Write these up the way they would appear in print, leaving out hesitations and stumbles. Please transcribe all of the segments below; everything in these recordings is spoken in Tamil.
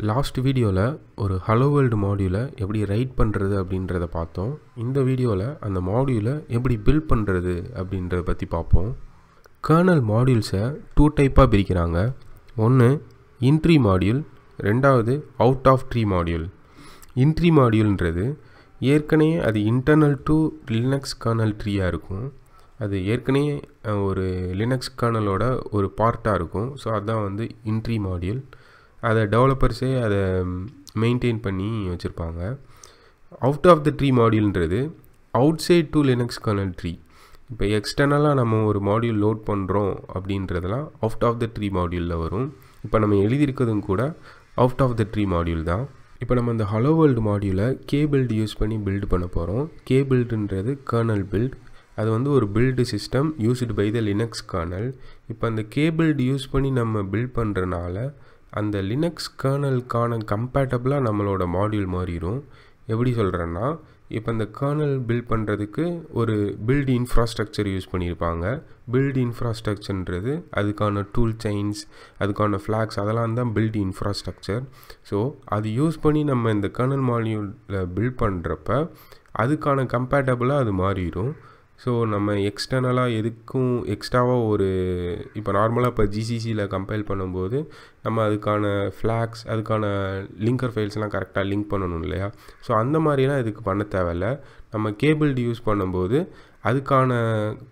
லாஸ்ட் வீடியோவில் ஒரு ஹலோ வேர்ல்டு மாடியூலை எப்படி ரைட் பண்ணுறது அப்படின்றத பார்த்தோம். இந்த வீடியோவில் அந்த மாடியூலை எப்படி பில்ட் பண்ணுறது அப்படின்றத பற்றி பார்ப்போம். கர்னல் மாடியூல்ஸை 2 டைப்பாக பிரிக்கிறாங்க. ஒன்று இன்ட்ரி மாடியூல், ரெண்டாவது out of tree module. In tree மாடியூல்ன்றது ஏற்கனவே அது இன்டர்னல் டு லினக்ஸ் கர்னல் ட்ரீயாக இருக்கும். அது ஏற்கனவே ஒரு லினக்ஸ் கர்னலோட ஒரு பார்ட்டாக இருக்கும். ஸோ அதுதான் வந்து இன்ட்ரி மாடியூல். அதை டெவலப்பர்ஸே அதை மெயின்டைன் பண்ணி வச்சுருப்பாங்க. அவுட் ஆஃப் த ட்ரீ மாடியூல்ன்றது outside to Linux kernel tree. இப்போ எக்ஸ்டர்னலாக நம்ம ஒரு மாடியூல் லோட் பண்ணுறோம் அப்படின்றதெல்லாம் அவுட் ஆஃப் த ட்ரீ மாடியூலில் வரும். இப்போ நம்ம எழுதியிருக்கிறதும் கூட out of the tree module தான். இப்போ நம்ம இந்த ஹலோ வேர்ல்டு மாடியூலை K-build யூஸ் பண்ணி பில்டு பண்ண போகிறோம். K-buildன்றது கர்னல் பில்ட். அது வந்து ஒரு build system used by the Linux kernel. இப்போ அந்த K-build யூஸ் பண்ணி நம்ம பில்ட் பண்ணுறனால அந்த லினக்ஸ் கர்னலுக்கான கம்பேட்டபிளாக நம்மளோட மாடியூல் மாறிடும். எப்படி சொல்கிறேன்னா, இப்போ இந்த கர்னல் பில்ட் பண்ணுறதுக்கு ஒரு பில்டு இன்ஃப்ராஸ்ட்ரக்சர் யூஸ் பண்ணியிருப்பாங்க. பில்டு இன்ஃப்ராஸ்ட்ரக்சர்ன்றது அதுக்கான டூல் செயின்ஸ், அதுக்கான ஃப்ளாக்ஸ், அதெல்லாம் தான் பில்டு இன்ஃப்ராஸ்ட்ரக்சர். ஸோ அது யூஸ் பண்ணி நம்ம இந்த கர்னல் மாடியூலில் பில்ட் பண்ணுறப்ப அதுக்கான கம்பேட்டபிளாக அது மாறிடும். ஸோ நம்ம எக்ஸ்டர்னலாக எதுக்கும் எக்ஸ்ட்ராவாக ஒரு இப்போ நார்மலாக இப்போ ஜிசிசியில் கம்பைல் பண்ணும்போது நம்ம அதுக்கான ஃப்ளாக்ஸ், அதுக்கான லிங்கர் ஃபைல்ஸ்லாம் கரெக்டாக லிங்க் பண்ணணும் இல்லையா? ஸோ அந்த மாதிரிலாம் இதுக்கு பண்ண தேவையில்ல. நம்ம K-build யூஸ் பண்ணும்போது அதுக்கான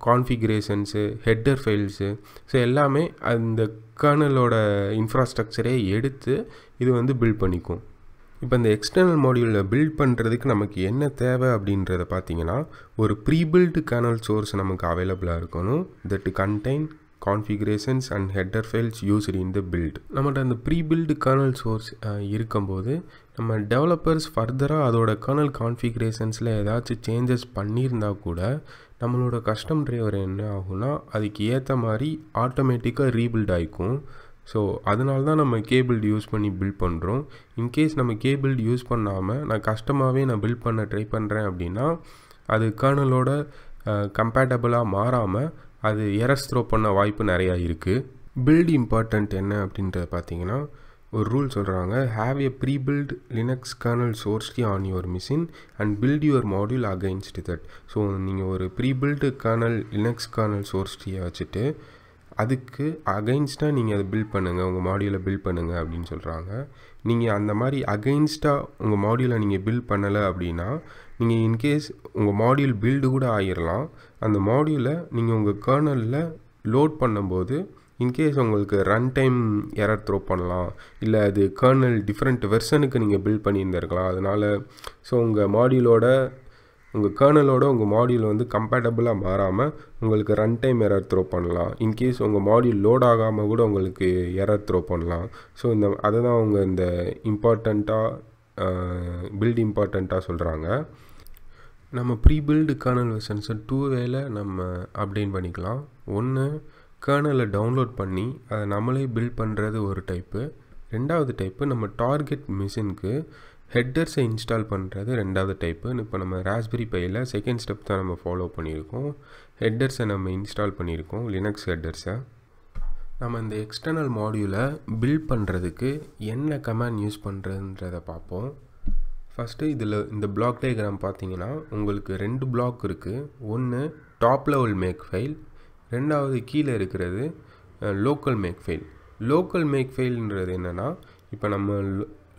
கான்ஃபிகரேஷன்ஸு, ஹெட்டர் ஃபைல்ஸு, ஸோ எல்லாமே அந்த கர்னலோட இன்ஃப்ராஸ்ட்ரக்சரே எடுத்து இது வந்து பில்ட் பண்ணிக்கும். இப்போ இந்த எக்ஸ்டர்னல் மாடியூலில் பில்ட் பண்ணுறதுக்கு நமக்கு என்ன தேவை அப்படின்றத பார்த்தீங்கன்னா, ஒரு ப்ரீபில்டு கர்னல் சோர்ஸ் நமக்கு அவைலபிளாக இருக்கணும். That contain configurations and header files used in the build. நம்மகிட்ட அந்த ப்ரீபில்டு கர்னல் சோர்ஸ் இருக்கும்போது நம்ம டெவலப்பர்ஸ் ஃபர்தராக அதோட கர்னல் கான்ஃபிகரேஷன்ஸில் ஏதாச்சும் சேஞ்சஸ் பண்ணியிருந்தால் கூட நம்மளோட கஸ்டம் டிரைவர் என்ன ஆகும்னா அதுக்கு ஏற்ற மாதிரி ஆட்டோமேட்டிக்காக ரீபில்ட் ஆகிக்கும். ஸோ அதனால தான் நம்ம K-build யூஸ் பண்ணி பில்ட் பண்ணுறோம். இன்கேஸ் நம்ம K-build யூஸ் பண்ணாமல் நான் கஸ்டமாகவே நான் பில்ட் பண்ண ட்ரை பண்ணுறேன் அப்படின்னா அது கர்னலோட கம்பேட்டபிளாக மாறாமல் அது எரர்ஸ் த்ரோ பண்ண வாய்ப்பு நிறையா இருக்குது. பில்ட் இம்பார்ட்டண்ட் என்ன அப்படின்றத பார்த்தீங்கன்னா, ஒரு ரூல் சொல்கிறாங்க, have a prebuilt Linux kernel source tree on your machine and build your module against that. So நீங்கள் ஒரு prebuilt kernel Linux kernel source ட்ரீயை வச்சுட்டு அதுக்கு அகைன்ஸ்டாக நீங்கள் அதை பில்ட் பண்ணுங்கள், உங்கள் மாடியூலை பில்ட் பண்ணுங்கள் அப்படின்னு சொல்கிறாங்க. நீங்கள் அந்த மாதிரி அகைன்ஸ்டாக உங்கள் மாடியூலை நீங்கள் பில்ட் பண்ணலை அப்படின்னா நீங்கள் இன்கேஸ் உங்கள் மாடியூல் பில்டு கூட ஆகிடலாம். அந்த மாடியூலை நீங்கள் உங்கள் கர்னலில் லோட் பண்ணும்போது இன்கேஸ் உங்களுக்கு ரன் டைம் எரர் த்ரோ பண்ணலாம், இல்லை அது கர்னல் டிஃப்ரெண்ட் வெர்ஷனுக்கு நீங்கள் பில்ட் பண்ணியிருந்திருக்கலாம். அதனால் ஸோ உங்கள் கர்னலோட உங்கள் மாடியூல் வந்து கம்பேட்டபிளாக மாறாமல் உங்களுக்கு ரன் டைம் எரர் த்ரோ பண்ணலாம். இன்கேஸ் உங்கள் மாடியூல் லோட் ஆகாமல் கூட உங்களுக்கு எரர் த்ரோ பண்ணலாம். ஸோ அதை தான் அவங்க இந்த பில்ட் இம்பார்ட்டண்ட்டாக சொல்கிறாங்க. நம்ம ப்ரீபில்டு கர்னல் வெர்ஷன்ஸை 2 வேல நம்ம அப்டேட் பண்ணிக்கலாம். ஒன்று, கர்னலை டவுன்லோட் பண்ணி அதை நம்மளே பில்ட் பண்ணுறது ஒரு டைப்பு. ரெண்டாவது டைப்பு, நம்ம டார்கெட் மிஷினுக்கு ஹெட்டர்ஸை இன்ஸ்டால் பண்ணுறது ரெண்டாவது டைப்பு. இப்போ நம்ம ராஸ்பெரி பையில் செகண்ட் ஸ்டெப் தான் நம்ம ஃபாலோ பண்ணியிருக்கோம். ஹெட்டர்ஸை நம்ம இன்ஸ்டால் பண்ணியிருக்கோம், லினக்ஸ் ஹெட்டர்ஸை. நம்ம இந்த எக்ஸ்டர்னல் மாடியூலை பில்ட் பண்ணுறதுக்கு என்ன கமாண்ட் யூஸ் பண்ணுறதுன்றதை பார்ப்போம். ஃபஸ்ட்டு இந்த பிளாக் டயக்ராம் பார்த்தீங்கன்னா உங்களுக்கு 2 பிளாக் இருக்குது. ஒன்று டாப் லெவல் மேக் ஃபைல், ரெண்டாவது கீழே இருக்கிறது local make file. Local make ஃபைல்ன்றது என்னென்னா, இப்போ நம்ம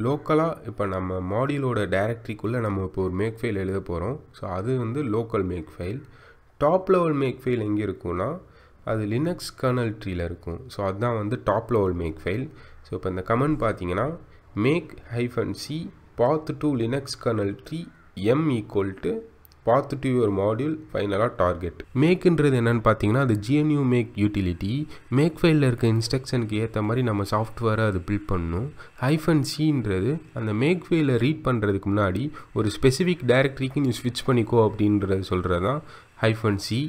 லோக்கலாக இப்போ நம்ம மாடியூலோட டைரக்டரிக்குள்ளே நம்ம இப்போ ஒரு மேக் ஃபைல் எழுத போகிறோம். ஸோ அது வந்து local make file. Top level make file எங்கே இருக்குன்னா அது லினக்ஸ் கர்னல் ட்ரீயில் இருக்கும். ஸோ அதுதான் வந்து top level make file. So இப்போ இந்த கமெண்ட் பார்த்தீங்கன்னா, make -c path to linux kernel tree m equal to path to your module ஃபைனலாக டார்கெட். மேக்ன்றது என்னென்னு பார்த்தீங்கன்னா, அது GNU மேக் யூட்டிலிட்டி. மேக் ஃபைலில் இருக்க இன்ஸ்ட்ரக்ஷனுக்கு ஏற்ற மாதிரி நம்ம சாஃப்ட்வேரை அது பில்ட் பண்ணணும். -cன்றது அந்த மேக் ஃபைலை ரீட் பண்ணுறதுக்கு முன்னாடி ஒரு ஸ்பெசிஃபிக் டைரக்டரிக்கு நீ ஸ்விட்ச் பண்ணிக்கோ அப்படின்றது சொல்கிறது தான் -c.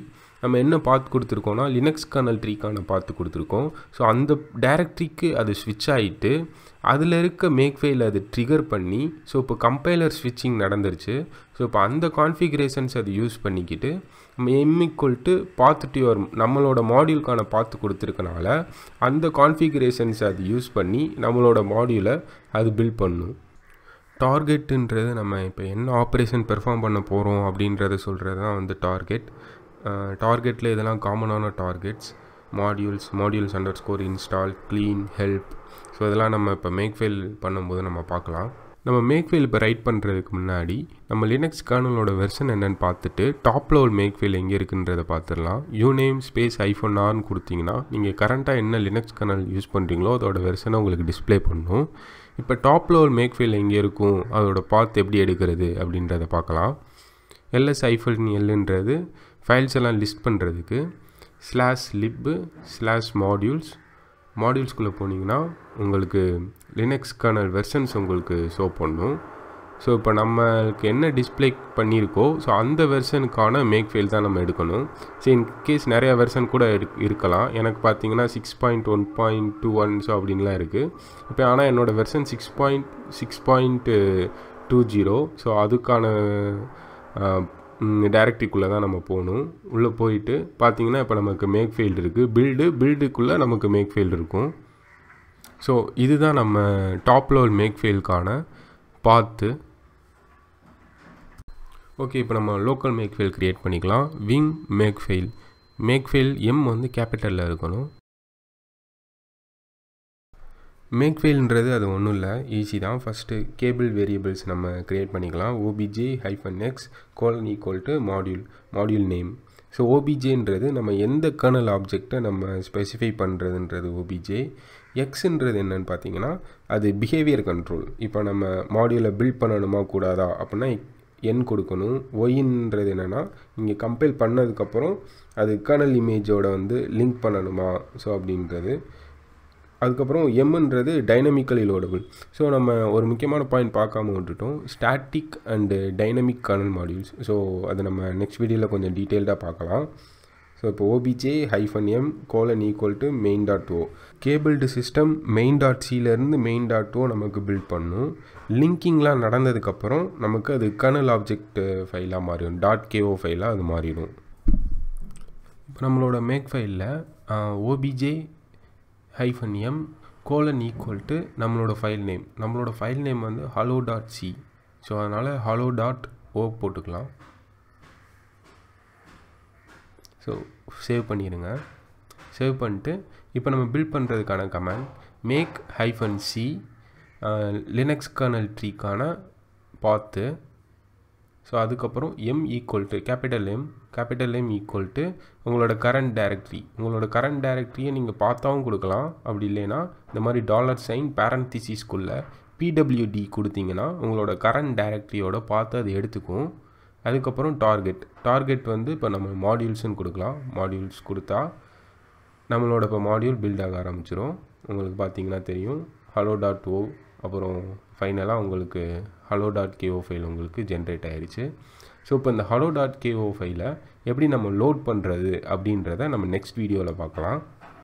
நம்ம என்ன பாத் கொடுத்துருக்கோம்னா லினக்ஸ் கர்னல் ட்ரீக்கான பாத்து கொடுத்துருக்கோம். ஸோ அந்த டைரக்டரிக்கு அது ஸ்விட்ச் ஆகிட்டு அதில் இருக்க மேக் ஃபைல் அது ட்ரிகர் பண்ணி ஸோ இப்போ கம்பைலர் ஸ்விட்சிங் நடந்துருச்சு. ஸோ இப்போ அந்த கான்ஃபிகரேஷன்ஸ் அது யூஸ் பண்ணிக்கிட்டு m பாத் டு யுவர் நம்மளோட மாடியூலுக்கான பாத்து கொடுத்துருக்கனால அந்த கான்ஃபிகரேஷன்ஸ் அது யூஸ் பண்ணி நம்மளோட மாடியூலை அது பில்ட் பண்ணும். டார்கெட்டுன்றது நம்ம இப்போ என்ன ஆப்ரேஷன் பெர்ஃபார்ம் பண்ண போகிறோம் அப்படின்றத சொல்கிறது தான் வந்து டார்கெட். டார்கெட்டில் இதெல்லாம் காமனான targets modules underscore install, clean, help. So இதெல்லாம் நம்ம இப்போ மேக் ஃபைல் பண்ணும்போது நம்ம பார்க்கலாம். நம்ம மேக் ஃபைல் இப்போ ரைட் பண்ணுறதுக்கு முன்னாடி நம்ம லினக்ஸ் கர்னலோட வெர்ஷன் என்னென்னு பார்த்துட்டு டாப் லெவல் மேக் ஃபைல் எங்கே இருக்குன்றதை பார்த்துடலாம். யூநேம் ஸ்பேஸ் -r கொடுத்தீங்கன்னா நீங்கள் கரண்ட்டாக என்ன லினக்ஸ் கர்னல் யூஸ் பண்ணுறீங்களோ அதோட வெர்ஷனை உங்களுக்கு டிஸ்பிளே பண்ணும். இப்போ டாப் லெவல் மேக் ஃபைல் எங்கே இருக்கும், அதோட பாத் எப்படி எடுக்கிறது அப்படின்றத பார்க்கலாம். ls-l ஃபைல்ஸ் எல்லாம் லிஸ்ட் பண்ணுறதுக்கு /lib/modules போனீங்கன்னா உங்களுக்கு லினக்ஸ் கர்னல் வெர்ஷன்ஸ் உங்களுக்கு ஷோ பண்ணும். ஸோ இப்போ நம்மளுக்கு என்ன டிஸ்பிளே பண்ணியிருக்கோ ஸோ அந்த வெர்ஷனுக்கான மேக் ஃபைல் தான் நம்ம எடுக்கணும். ஸோ இன்கேஸ் நிறையா வெர்ஷன் கூட இருக்கலாம். எனக்கு பார்த்தீங்கன்னா 6.1.21 ஸோ அப்படின்லாம் இருக்குது. இப்போ ஆனால் என்னோடய வெர்ஷன் 6.20. ஸோ அதுக்கான டைரக்டரிக்குள்ளே தான் நம்ம போகணும். உள்ளே போயிட்டு பார்த்தீங்கன்னா இப்போ நமக்கு மேக் ஃபைல் இருக்குது. பில்டுக்குள்ளே நமக்கு மேக் ஃபைல் இருக்கும். ஸோ இதுதான் நம்ம டாப் லெவல் மேக் ஃபைலுக்கான பாத்து. ஓகே, இப்போ நம்ம லோக்கல் மேக் ஃபைல் க்ரியேட் பண்ணிக்கலாம். விங் மேக் ஃபைல் எம் வந்து கேபிட்டலில் இருக்கணும். மேக் ஃபைல்ன்றது அது ஒன்றும் இல்லை, ஈஸி தான். ஃபஸ்ட்டு கேபிள் வேரியபிள்ஸ் நம்ம க்ரியேட் பண்ணிக்கலாம். obj-x module name. ஸோ ஓபிஜேன்றது நம்ம எந்த கர்னல் ஆப்ஜெக்டை நம்ம ஸ்பெசிஃபை பண்ணுறதுன்றது ஓபிஜே. எக்ஸுன்றது என்னென்னு பார்த்தீங்கன்னா அது பிஹேவியர் கண்ட்ரோல். இப்போ நம்ம மாடியூலை பில்ட் பண்ணணுமா கூடாதா அப்படின்னா என் கொடுக்கணும். ஒயின்றது என்னென்னா இங்கே கம்பைல் பண்ணதுக்கப்புறம் அது கர்னல் இமேஜோட வந்து லிங்க் பண்ணணுமா ஸோ அப்படின்றது. அதுக்கப்புறம் எம்ன்றது டைனமிக்கலி லோடபிள். ஸோ நம்ம ஒரு முக்கியமான பாயிண்ட் பார்க்காம விட்டுட்டோம், static and dynamic kernel modules. So அது நம்ம நெக்ஸ்ட் வீடியோவில் கொஞ்சம் டீட்டெயில்டாக பார்க்கலாம். ஸோ இப்போ obj-m :main.o கேபிள்டு சிஸ்டம் main.c-லேருந்து main.o நமக்கு பில்ட் பண்ணும். லிங்கிங்லாம் நடந்ததுக்கப்புறம் நமக்கு அது கர்னல் ஆப்ஜெக்ட் ஃபைலாக மாறிடும், .ko ஃபைலாக அது மாறிடும். இப்போ நம்மளோட மேக் ஃபைலில் obj-m நம்மளோட ஃபைல் நேம் வந்து hello.c. ஸோ அதனால் hello.o போட்டுக்கலாம். ஸோ சேவ் பண்ணிடுங்க. சேவ் பண்ணிட்டு இப்போ நம்ம பில்ட் பண்ணுறதுக்கான command make -c Linux kernel ட்ரீக்கான பாத்து. ஸோ அதுக்கப்புறம் M உங்களோட கரண்ட் டைரக்டரியை நீங்கள் பார்த்தாவும் கொடுக்கலாம். அப்படி இல்லைன்னா இந்த மாதிரி $sign பேரண்டிசிஸ்குள்ளே pwd கொடுத்தீங்கன்னா உங்களோட கரண்ட் டைரக்டரியோட பார்த்து அது எடுத்துக்கும். அதுக்கப்புறம் டார்கெட் வந்து இப்போ நம்ம மாடியூல்ஸ்னு கொடுக்கலாம். மாடியூல்ஸ் கொடுத்தா நம்மளோட இப்போ மாடியூல் பில்ட் ஆக ஆரம்பிச்சிடும். உங்களுக்கு பார்த்தீங்கன்னா தெரியும் hello.o. அப்புறம் ஃபைனலாக உங்களுக்கு hello.ko ஃபைல் உங்களுக்கு ஜென்ரேட் ஆயிடுச்சு. ஸோ இப்போ இந்த hello.ko ஃபைலை எப்படி நம்ம லோட் பண்ணுறது அப்படின்றத நம்ம நெக்ஸ்ட் வீடியோவில் பார்க்கலாம்.